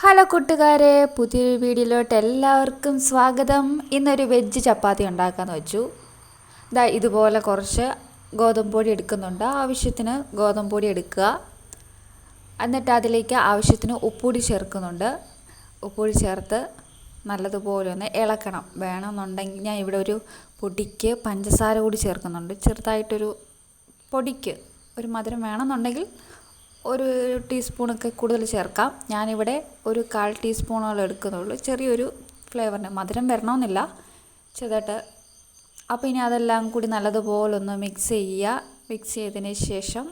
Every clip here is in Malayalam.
ഹലോ കൂട്ടുകാരെ, പുതിയൊരു വീഡിയോയിലോട്ട് എല്ലാവർക്കും സ്വാഗതം. ഇന്നൊരു വെജ് ചപ്പാത്തി ഉണ്ടാക്കാമെന്ന് വെച്ചു. ഇതുപോലെ കുറച്ച് ഗോതമ്പ് പൊടി എടുക്കുന്നുണ്ട്. ആവശ്യത്തിന് ഗോതമ്പ് പൊടി എടുക്കുക. എന്നിട്ട് അതിലേക്ക് ആവശ്യത്തിന് ഉപ്പുപൊടി ചേർക്കുന്നുണ്ട്. ഉപ്പുപൊടി ചേർത്ത് നല്ലതുപോലെ ഒന്ന് ഇളക്കണം. വേണമെന്നുണ്ടെങ്കിൽ ഞാൻ ഇവിടെ ഒരു പൊടിക്ക് പഞ്ചസാര കൂടി ചേർക്കുന്നുണ്ട്. ചെറുതായിട്ടൊരു പൊടിക്ക് ഒരു മധുരം വേണമെന്നുണ്ടെങ്കിൽ ഒരു ടീസ്പൂണൊക്കെ കൂടുതൽ ചേർക്കാം. ഞാനിവിടെ ഒരു 1/4 ടീസ്പൂണോളം എടുക്കുന്നുള്ളൂ. ചെറിയൊരു ഫ്ലേവറിന്, മധുരം വരണമെന്നില്ല, ചെറുതായിട്ട്. അപ്പോൾ ഇനി അതെല്ലാം കൂടി നല്ലതുപോലെ ഒന്ന് മിക്സ് ചെയ്യുക. മിക്സ് ചെയ്തതിന് ശേഷം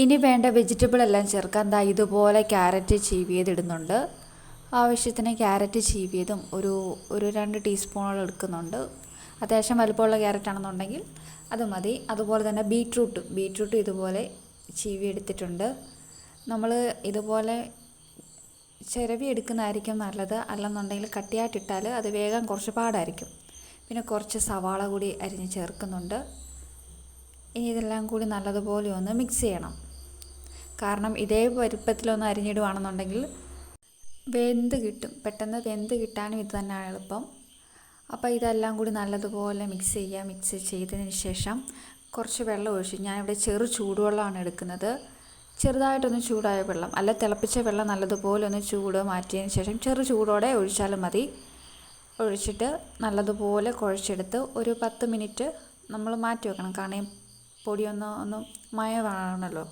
ഇനി വേണ്ട വെജിറ്റബിൾ എല്ലാം ചേർക്കാം. ഇതുപോലെ ക്യാരറ്റ് ചീവിയതിടുന്നുണ്ട്. ആവശ്യത്തിന് ക്യാരറ്റ് ചീവിയതും ഒരു 2 ടീസ്പൂണോളം എടുക്കുന്നുണ്ട്. അത്യാവശ്യം വലുപ്പമുള്ള ക്യാരറ്റ് ആണെന്നുണ്ടെങ്കിൽ അത് മതി. അതുപോലെ തന്നെ ബീട്രൂട്ടും ഇതുപോലെ ചീവി എടുത്തിട്ടുണ്ട്. നമ്മൾ ഇതുപോലെ ചിരവി എടുക്കുന്നതായിരിക്കും നല്ലത്. അല്ലെന്നുണ്ടെങ്കിൽ കട്ടിയായിട്ടിട്ടാൽ അത് വേഗം കുറച്ച് പാടായിരിക്കും. പിന്നെ കുറച്ച് സവാള കൂടി അരിഞ്ഞ് ചേർക്കുന്നുണ്ട്. ഇനി ഇതെല്ലാം കൂടി നല്ലതുപോലെ ഒന്ന് മിക്സ് ചെയ്യണം. കാരണം ഇതേ വലുപ്പത്തിലൊന്ന് അരിഞ്ഞിടുകയാണെന്നുണ്ടെങ്കിൽ വെന്ത് കിട്ടും. പെട്ടെന്ന് വെന്ത് കിട്ടാനും ഇത് തന്നെയാണ് എളുപ്പം. അപ്പോൾ ഇതെല്ലാം കൂടി നല്ലതുപോലെ മിക്സ് ചെയ്യുക. മിക്സ് ചെയ്തതിന് ശേഷം കുറച്ച് വെള്ളം ഒഴിച്ചു. ഞാനിവിടെ ചെറു ചൂടുവെള്ളമാണ് എടുക്കുന്നത്. ചെറുതായിട്ടൊന്ന് ചൂടായ വെള്ളം, അല്ല തിളപ്പിച്ച വെള്ളം, നല്ലതുപോലെ ഒന്ന് ചൂട് മാറ്റിയതിന് ശേഷം ചെറു ചൂടോടെ ഒഴിച്ചാലും മതി. ഒഴിച്ചിട്ട് നല്ലതുപോലെ കുഴച്ചെടുത്ത് ഒരു 10 മിനിറ്റ് നമ്മൾ മാറ്റി വെക്കണം. കാരണം പൊടിയൊന്ന് മയമാണല്ലോ,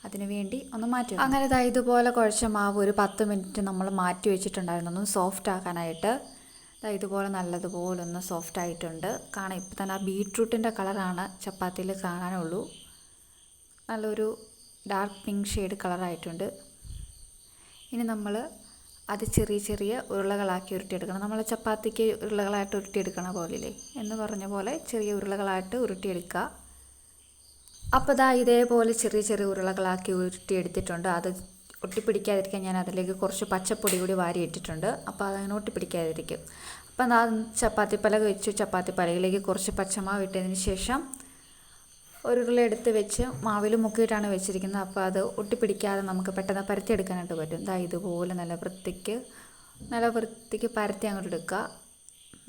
അതിന് വേണ്ടി ഒന്ന് മാറ്റി വെക്കണം. അങ്ങനെ ഇതുപോലെ കുഴച്ച മാവ് ഒരു 10 മിനിറ്റ് നമ്മൾ മാറ്റി വെച്ചിട്ടുണ്ടായിരുന്നു, ഒന്ന് സോഫ്റ്റ് ആക്കാനായിട്ട്. ഇതുപോലെ നല്ലതുപോലെ ഒന്ന് സോഫ്റ്റ് ആയിട്ടുണ്ട്. കാണാം, ഇപ്പം തന്നെ ആ ബീട്രൂട്ടിൻ്റെ കളറാണ് ചപ്പാത്തിയിൽ കാണാനുള്ളൂ. നല്ലൊരു ഡാർക്ക് പിങ്ക് ഷെയ്ഡ് കളറായിട്ടുണ്ട്. ഇനി നമ്മൾ അത് ചെറിയ ചെറിയ ഉരുളകളാക്കി ഉരുട്ടിയെടുക്കണം. നമ്മൾ ചപ്പാത്തിക്ക് ഉരുളകളായിട്ട് ഉരുട്ടിയെടുക്കണ പോലില്ലേ എന്ന് പറഞ്ഞ പോലെ ചെറിയ ഉരുളകളായിട്ട് ഉരുട്ടിയെടുക്കുക. അപ്പോൾ ഇതേപോലെ ചെറിയ ചെറിയ ഉരുളകളാക്കി ഉരുട്ടിയെടുത്തിട്ടുണ്ട്. അത് ഒട്ടിപ്പിടിക്കാതിരിക്കാൻ ഞാൻ അതിലേക്ക് കുറച്ച് പച്ചപ്പൊടി കൂടി വാരി ഇട്ടിട്ടുണ്ട്. അപ്പോൾ അതങ്ങനെ ഒട്ടിപ്പിടിക്കാതിരിക്കും. അപ്പം ചപ്പാത്തി പലക വെച്ചു. ചപ്പാത്തി പലകയിലേക്ക് കുറച്ച് പച്ചമാവ് ഇട്ടതിന് ശേഷം ഒരു ഉരുള എടുത്ത് വെച്ച് മാവിൽ മുക്കിയിട്ടാണ് വെച്ചിരിക്കുന്നത്. അപ്പോൾ അത് ഒട്ടിപ്പിടിക്കാതെ നമുക്ക് പെട്ടെന്ന് പരത്തിയെടുക്കാനായിട്ട് പറ്റും. ഇതുപോലെ നല്ല വൃത്തിക്ക് പരത്തി അങ്ങോട്ട് എടുക്കുക.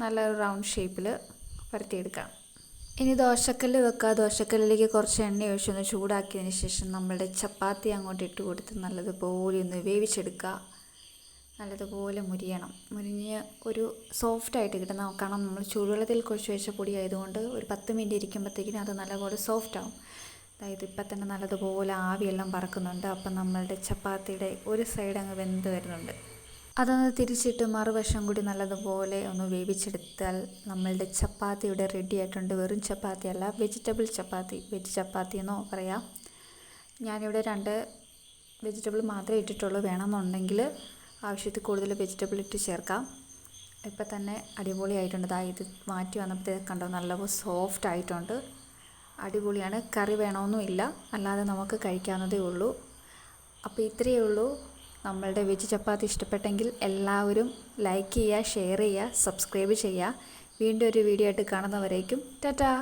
നല്ല റൗണ്ട് ഷേപ്പിൽ പരത്തിയെടുക്കാം. ഇനി ദോശക്കല്ല് വെക്കുക. ദോശക്കല്ലിലേക്ക് കുറച്ച് എണ്ണ ഒഴിച്ചൊന്ന് ചൂടാക്കിയതിന് ശേഷം നമ്മളുടെ ചപ്പാത്തി അങ്ങോട്ട് ഇട്ട് കൊടുത്ത് നല്ലതുപോലെ ഒന്ന് വേവിച്ചെടുക്കുക. നല്ലതുപോലെ മുരിഞ്ഞ് ഒരു സോഫ്റ്റായിട്ട് കിട്ടുന്ന. കാരണം നമ്മൾ ചൂടുവെള്ളത്തിൽ കുഴച്ച് വെച്ച പൊടി ആയതുകൊണ്ട് ഒരു 10 മിനിറ്റ് ഇരിക്കുമ്പോഴത്തേക്കിനും അത് നല്ലപോലെ സോഫ്റ്റ് ആവും. ഇപ്പം തന്നെ നല്ലതുപോലെ ആവിയെല്ലാം പറക്കുന്നുണ്ട്. അപ്പം നമ്മളുടെ ചപ്പാത്തിയുടെ ഒരു സൈഡ് അങ്ങ് വെന്ത് വരുന്നുണ്ട്. അതൊന്ന് തിരിച്ചിട്ട് മറുവശം കൂടി നല്ലതുപോലെ ഒന്ന് വേവിച്ചെടുത്താൽ നമ്മളുടെ ചപ്പാത്തി ഇവിടെ റെഡി ആയിട്ടുണ്ട്. വെറും ചപ്പാത്തിയല്ല, വെജിറ്റബിൾ ചപ്പാത്തി, വെജ് ചപ്പാത്തി എന്നോ പറയാം. ഞാനിവിടെ 2 വെജിറ്റബിൾ മാത്രമേ ഇട്ടിട്ടുള്ളൂ. വേണമെന്നുണ്ടെങ്കിൽ ആവശ്യത്തിൽ കൂടുതൽ വെജിറ്റബിൾ ഇട്ട് ചേർക്കാം. ഇപ്പം തന്നെ അടിപൊളിയായിട്ടുണ്ട്. ഇത് മാറ്റി വന്നപ്പോഴത്തേക്ക് കണ്ടോ, നല്ലപോലെ സോഫ്റ്റ് ആയിട്ടുണ്ട്. അടിപൊളിയാണ്. കറി വേണമെന്നുമില്ല, അല്ലാതെ നമുക്ക് കഴിക്കാവുന്നതേ ഉള്ളൂ. അപ്പോൾ ഇത്രയേ ഉള്ളൂ. നമ്മളുടെ വെജ് ചപ്പാത്തി ഇഷ്ടപ്പെട്ടെങ്കിൽ എല്ലാവരും ലൈക്ക് ചെയ്യുക, ഷെയർ ചെയ്യുക, സബ്സ്ക്രൈബ് ചെയ്യുക. വീണ്ടും ഒരു വീഡിയോ ആയിട്ട് കാണുന്നവരേക്കും ടാറ്റാ.